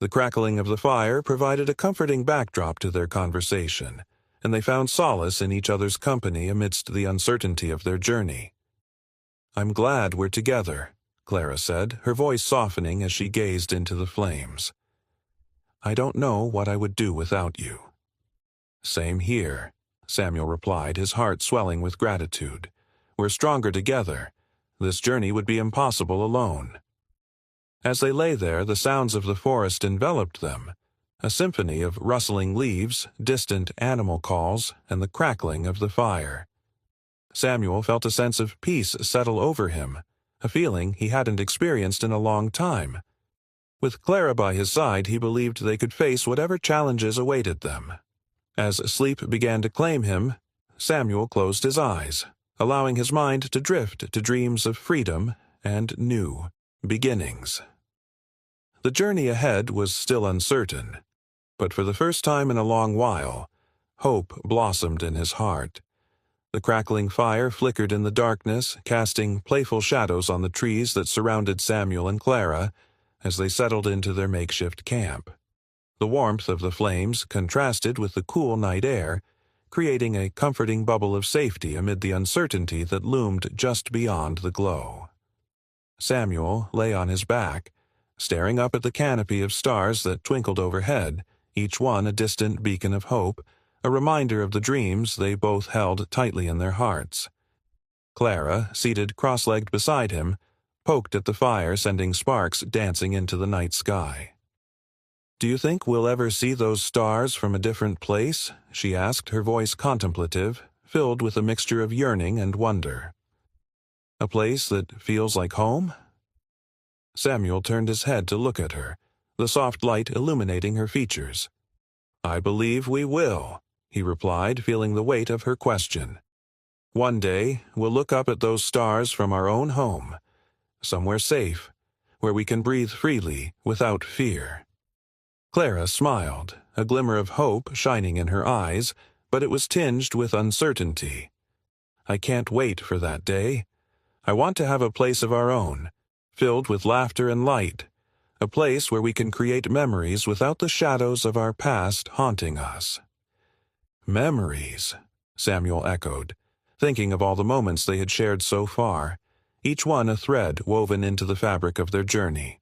The crackling of the fire provided a comforting backdrop to their conversation, and they found solace in each other's company amidst the uncertainty of their journey. "I'm glad we're together," Clara said, her voice softening as she gazed into the flames. "I don't know what I would do without you." "Same here," Samuel replied, his heart swelling with gratitude. "We're stronger together. This journey would be impossible alone." As they lay there, the sounds of the forest enveloped them, a symphony of rustling leaves, distant animal calls, and the crackling of the fire. Samuel felt a sense of peace settle over him, a feeling he hadn't experienced in a long time. With Clara by his side, he believed they could face whatever challenges awaited them. As sleep began to claim him, Samuel closed his eyes, allowing his mind to drift to dreams of freedom and new beginnings. The journey ahead was still uncertain, but for the first time in a long while, hope blossomed in his heart. The crackling fire flickered in the darkness, casting playful shadows on the trees that surrounded Samuel and Clara as they settled into their makeshift camp. The warmth of the flames contrasted with the cool night air, creating a comforting bubble of safety amid the uncertainty that loomed just beyond the glow. Samuel lay on his back, staring up at the canopy of stars that twinkled overhead, each one a distant beacon of hope, a reminder of the dreams they both held tightly in their hearts. Clara, seated cross-legged beside him, poked at the fire, sending sparks dancing into the night sky. "Do you think we'll ever see those stars from a different place?" she asked, her voice contemplative, filled with a mixture of yearning and wonder. "A place that feels like home?" Samuel turned his head to look at her, the soft light illuminating her features. "I believe we will," he replied, feeling the weight of her question. "One day, we'll look up at those stars from our own home, somewhere safe, where we can breathe freely without fear." Clara smiled, a glimmer of hope shining in her eyes, but it was tinged with uncertainty. "I can't wait for that day. I want to have a place of our own, filled with laughter and light, a place where we can create memories without the shadows of our past haunting us." "Memories," Samuel echoed, thinking of all the moments they had shared so far, each one a thread woven into the fabric of their journey.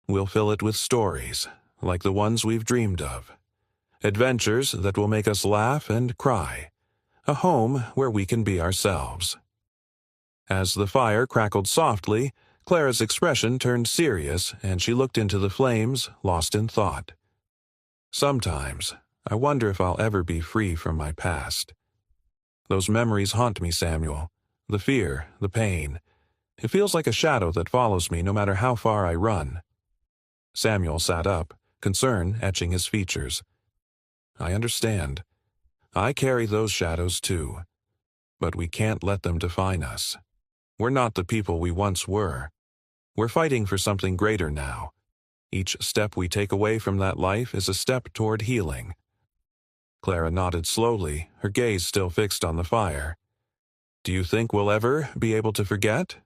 "We'll fill it with stories, like the ones we've dreamed of. Adventures that will make us laugh and cry. A home where we can be ourselves." As the fire crackled softly, Clara's expression turned serious, and she looked into the flames, lost in thought. "Sometimes, I wonder if I'll ever be free from my past. Those memories haunt me, Samuel. The fear, the pain. It feels like a shadow that follows me no matter how far I run." Samuel sat up, concern etching his features. "I understand. I carry those shadows too. but we can't let them define us. We're not the people we once were. We're fighting for something greater now. Each step we take away from that life is a step toward healing." Clara nodded slowly, her gaze still fixed on the fire. "Do you think we'll ever be able to forget?"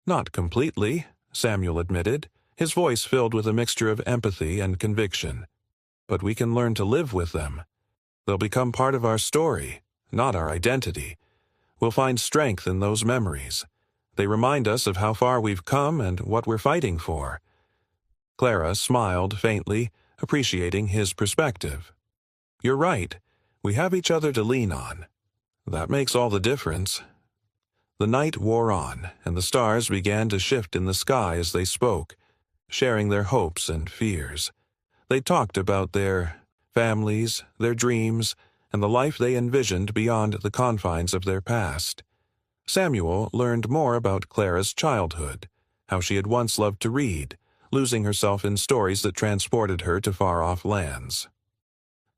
"Not completely," Samuel admitted, his voice filled with a mixture of empathy and conviction. "But we can learn to live with them. They'll become part of our story, not our identity. We'll find strength in those memories. They remind us of how far we've come and what we're fighting for." Clara smiled faintly, appreciating his perspective. "You're right. We have each other to lean on. That makes all the difference." The night wore on, and the stars began to shift in the sky as they spoke, sharing their hopes and fears. They talked about their families, their dreams, and the life they envisioned beyond the confines of their past. Samuel learned more about Clara's childhood, how she had once loved to read, losing herself in stories that transported her to far-off lands.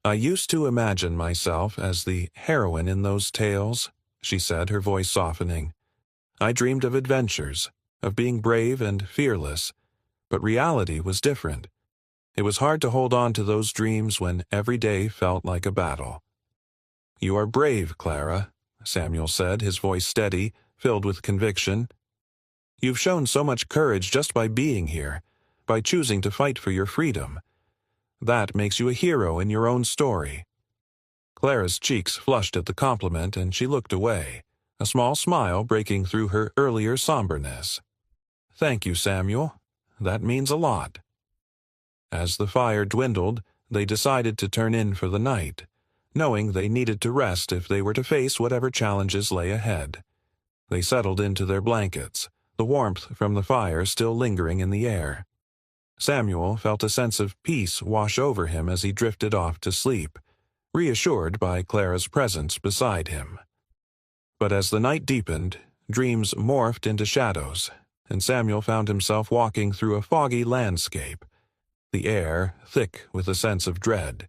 "I used to imagine myself as the heroine in those tales," she said, her voice softening. "I dreamed of adventures, of being brave and fearless, but reality was different. It was hard to hold on to those dreams when every day felt like a battle." "You are brave, Clara," Samuel said, his voice steady, filled with conviction. "You've shown so much courage just by being here, by choosing to fight for your freedom. That makes you a hero in your own story." Clara's cheeks flushed at the compliment, and she looked away, a small smile breaking through her earlier somberness. "Thank you, Samuel. That means a lot." As the fire dwindled, they decided to turn in for the night, knowing they needed to rest if they were to face whatever challenges lay ahead. They settled into their blankets, the warmth from the fire still lingering in the air. Samuel felt a sense of peace wash over him as he drifted off to sleep, reassured by Clara's presence beside him. But as the night deepened, dreams morphed into shadows, and Samuel found himself walking through a foggy landscape, the air thick with a sense of dread.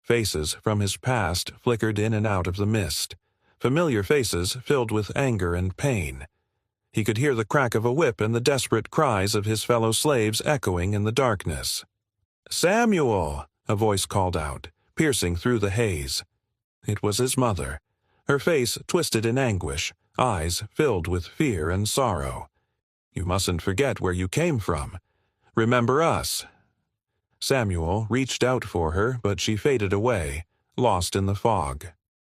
Faces from his past flickered in and out of the mist, familiar faces filled with anger and pain. He could hear the crack of a whip and the desperate cries of his fellow slaves echoing in the darkness. "Samuel!" a voice called out, piercing through the haze. It was his mother, her face twisted in anguish, eyes filled with fear and sorrow. "You mustn't forget where you came from. Remember us." Samuel reached out for her, but she faded away, lost in the fog.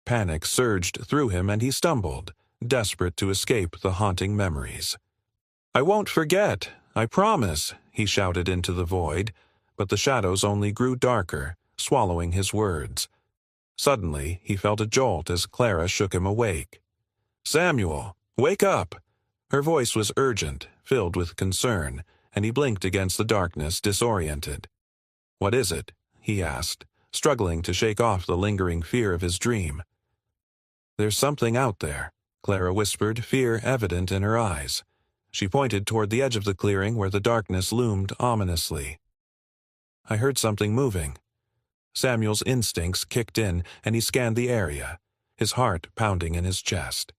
Panic surged through him and he stumbled, desperate to escape the haunting memories. "I won't forget, I promise," he shouted into the void, but the shadows only grew darker, swallowing his words. Suddenly, he felt a jolt as Clara shook him awake. "Samuel, wake up!" Her voice was urgent, filled with concern, and he blinked against the darkness, disoriented. "What is it?" he asked, struggling to shake off the lingering fear of his dream. "There's something out there," Clara whispered, fear evident in her eyes. She pointed toward the edge of the clearing where the darkness loomed ominously. "I heard something moving." Samuel's instincts kicked in, and he scanned the area, his heart pounding in his chest.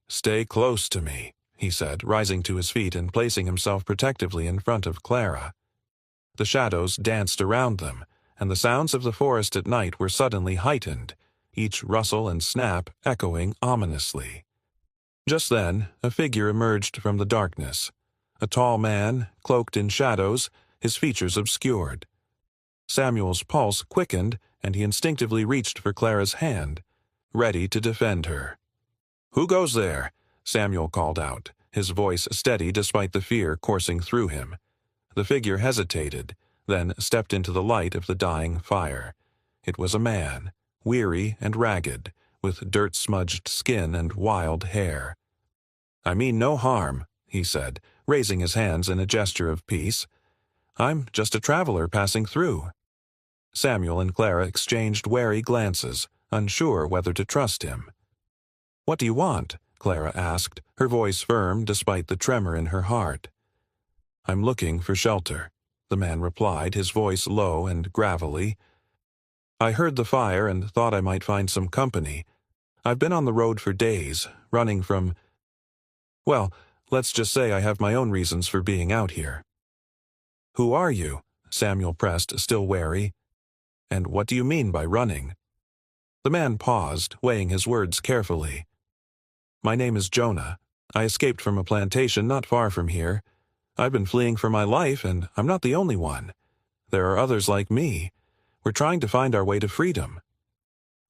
"Stay close to me," he said, rising to his feet and placing himself protectively in front of Clara. The shadows danced around them, and the sounds of the forest at night were suddenly heightened, each rustle and snap echoing ominously. Just then, a figure emerged from the darkness, a tall man, cloaked in shadows, his features obscured. Samuel's pulse quickened, and he instinctively reached for Clara's hand, ready to defend her. "Who goes there?" Samuel called out, his voice steady despite the fear coursing through him. The figure hesitated, then stepped into the light of the dying fire. It was a man, weary and ragged, with dirt-smudged skin and wild hair. "I mean no harm," he said, raising his hands in a gesture of peace. "I'm just a traveler passing through." Samuel and Clara exchanged wary glances, unsure whether to trust him. "What do you want?" Clara asked, her voice firm despite the tremor in her heart. "I'm looking for shelter," the man replied, his voice low and gravelly. "I heard the fire and thought I might find some company. I've been on the road for days, running from... Well, let's just say I have my own reasons for being out here." "Who are you?" Samuel pressed, still wary. "And what do you mean by running?" The man paused, weighing his words carefully. "My name is Jonah. I escaped from a plantation not far from here. I've been fleeing for my life, and I'm not the only one. There are others like me. We're trying to find our way to freedom."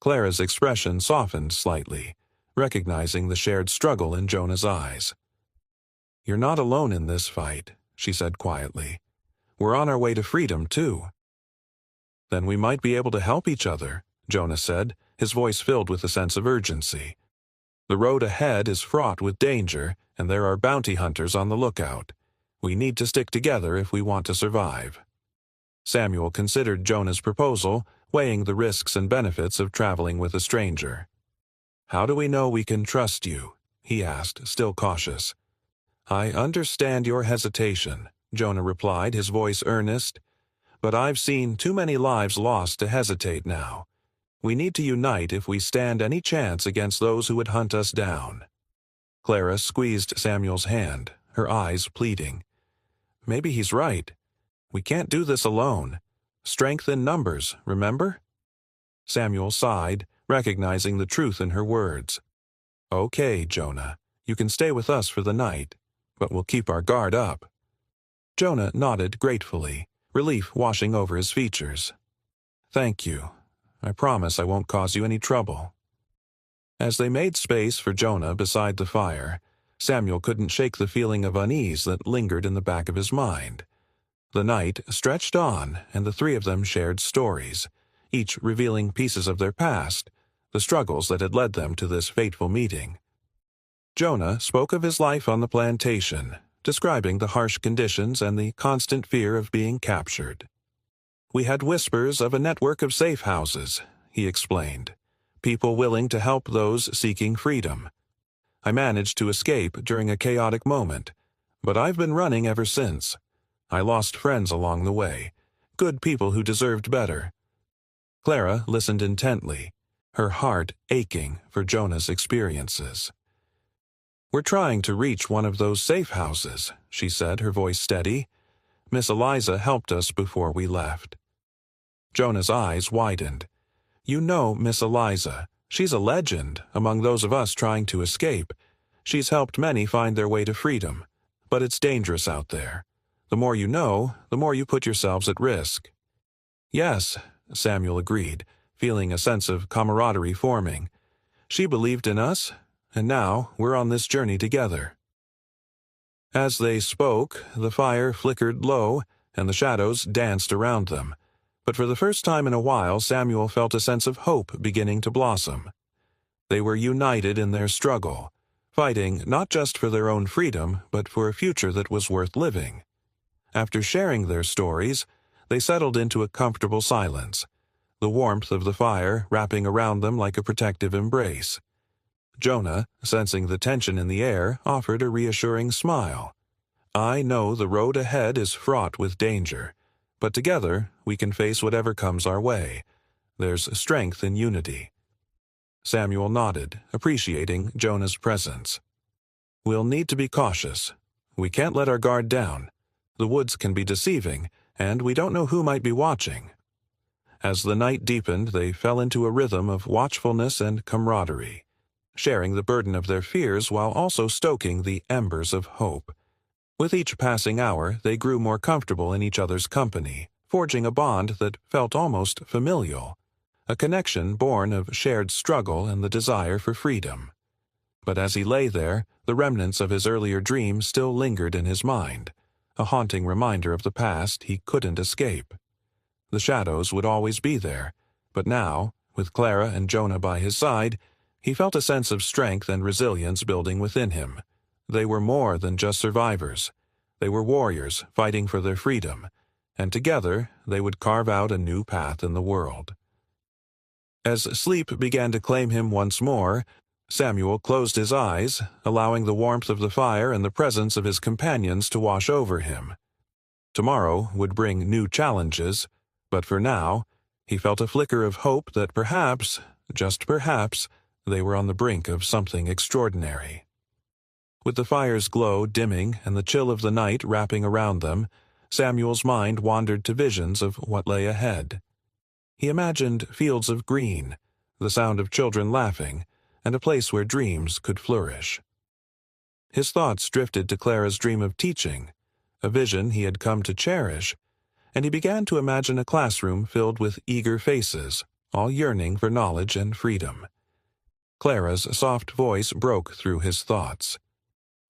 Clara's expression softened slightly, recognizing the shared struggle in Jonah's eyes. "You're not alone in this fight," she said quietly. "We're on our way to freedom, too." "Then we might be able to help each other," Jonah said, his voice filled with a sense of urgency. "The road ahead is fraught with danger, and there are bounty hunters on the lookout. We need to stick together if we want to survive." Samuel considered Jonah's proposal, weighing the risks and benefits of traveling with a stranger. "How do we know we can trust you?" he asked, still cautious. "I understand your hesitation," Jonah replied, his voice earnest. "But I've seen too many lives lost to hesitate now. We need to unite if we stand any chance against those who would hunt us down." Clara squeezed Samuel's hand, her eyes pleading. "Maybe he's right. We can't do this alone. Strength in numbers, remember?" Samuel sighed, recognizing the truth in her words. "Okay, Jonah, you can stay with us for the night, but we'll keep our guard up." Jonah nodded gratefully, relief washing over his features. "Thank you. I promise I won't cause you any trouble." As they made space for Jonah beside the fire, Samuel couldn't shake the feeling of unease that lingered in the back of his mind. The night stretched on, and the three of them shared stories, each revealing pieces of their past, the struggles that had led them to this fateful meeting. Jonah spoke of his life on the plantation, describing the harsh conditions and the constant fear of being captured. "We had whispers of a network of safe houses," he explained, "people willing to help those seeking freedom. I managed to escape during a chaotic moment, but I've been running ever since. I lost friends along the way, good people who deserved better." Clara listened intently, her heart aching for Jonah's experiences. "We're trying to reach one of those safe houses," she said, her voice steady. "Miss Eliza helped us before we left." Jonah's eyes widened. "You know Miss Eliza. She's a legend among those of us trying to escape. She's helped many find their way to freedom. But it's dangerous out there. The more you know, the more you put yourselves at risk." "Yes," Samuel agreed, feeling a sense of camaraderie forming. "She believed in us, and now we're on this journey together." As they spoke, the fire flickered low, and the shadows danced around them. But for the first time in a while, Samuel felt a sense of hope beginning to blossom. They were united in their struggle, fighting not just for their own freedom, but for a future that was worth living. After sharing their stories, they settled into a comfortable silence, the warmth of the fire wrapping around them like a protective embrace. Jonah, sensing the tension in the air, offered a reassuring smile. "I know the road ahead is fraught with danger, but together we can face whatever comes our way. There's strength in unity." Samuel nodded, appreciating Jonah's presence. "We'll need to be cautious. We can't let our guard down. The woods can be deceiving, and we don't know who might be watching." As the night deepened, they fell into a rhythm of watchfulness and camaraderie, sharing the burden of their fears while also stoking the embers of hope. With each passing hour, they grew more comfortable in each other's company, forging a bond that felt almost familial, a connection born of shared struggle and the desire for freedom. But as he lay there, the remnants of his earlier dreams still lingered in his mind, a haunting reminder of the past he couldn't escape. The shadows would always be there, but now, with Clara and Jonah by his side, he felt a sense of strength and resilience building within him. They were more than just survivors. They were warriors fighting for their freedom, and together they would carve out a new path in the world. As sleep began to claim him once more, Samuel closed his eyes, allowing the warmth of the fire and the presence of his companions to wash over him. Tomorrow would bring new challenges, but for now, he felt a flicker of hope that perhaps, just perhaps, They were on the brink of something extraordinary. With the fire's glow dimming and the chill of the night wrapping around them, Samuel's mind wandered to visions of what lay ahead. He imagined fields of green, the sound of children laughing, and a place where dreams could flourish. His thoughts drifted to Clara's dream of teaching, a vision he had come to cherish, and he began to imagine a classroom filled with eager faces, all yearning for knowledge and freedom. Clara's soft voice broke through his thoughts.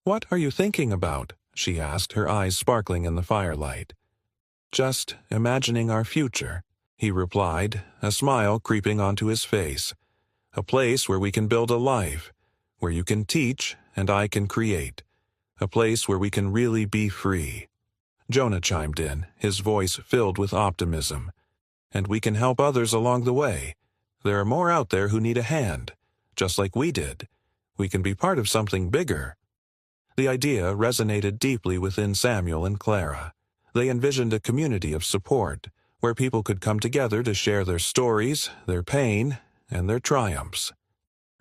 "What are you thinking about?" she asked, her eyes sparkling in the firelight. "Just imagining our future," he replied, a smile creeping onto his face. "A place where we can build a life, where you can teach and I can create. A place where we can really be free." Jonah chimed in, his voice filled with optimism. "And we can help others along the way. There are more out there who need a hand, just like we did. We can be part of something bigger." The idea resonated deeply within Samuel and Clara. They envisioned a community of support, where people could come together to share their stories, their pain, and their triumphs.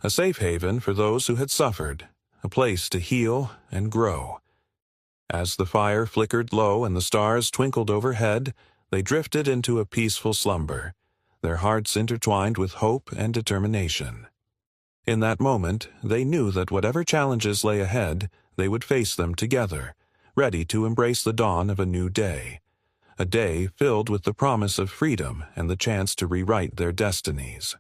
A safe haven for those who had suffered, a place to heal and grow. As the fire flickered low and the stars twinkled overhead, they drifted into a peaceful slumber, their hearts intertwined with hope and determination. In that moment, they knew that whatever challenges lay ahead, they would face them together, ready to embrace the dawn of a new day, a day filled with the promise of freedom and the chance to rewrite their destinies.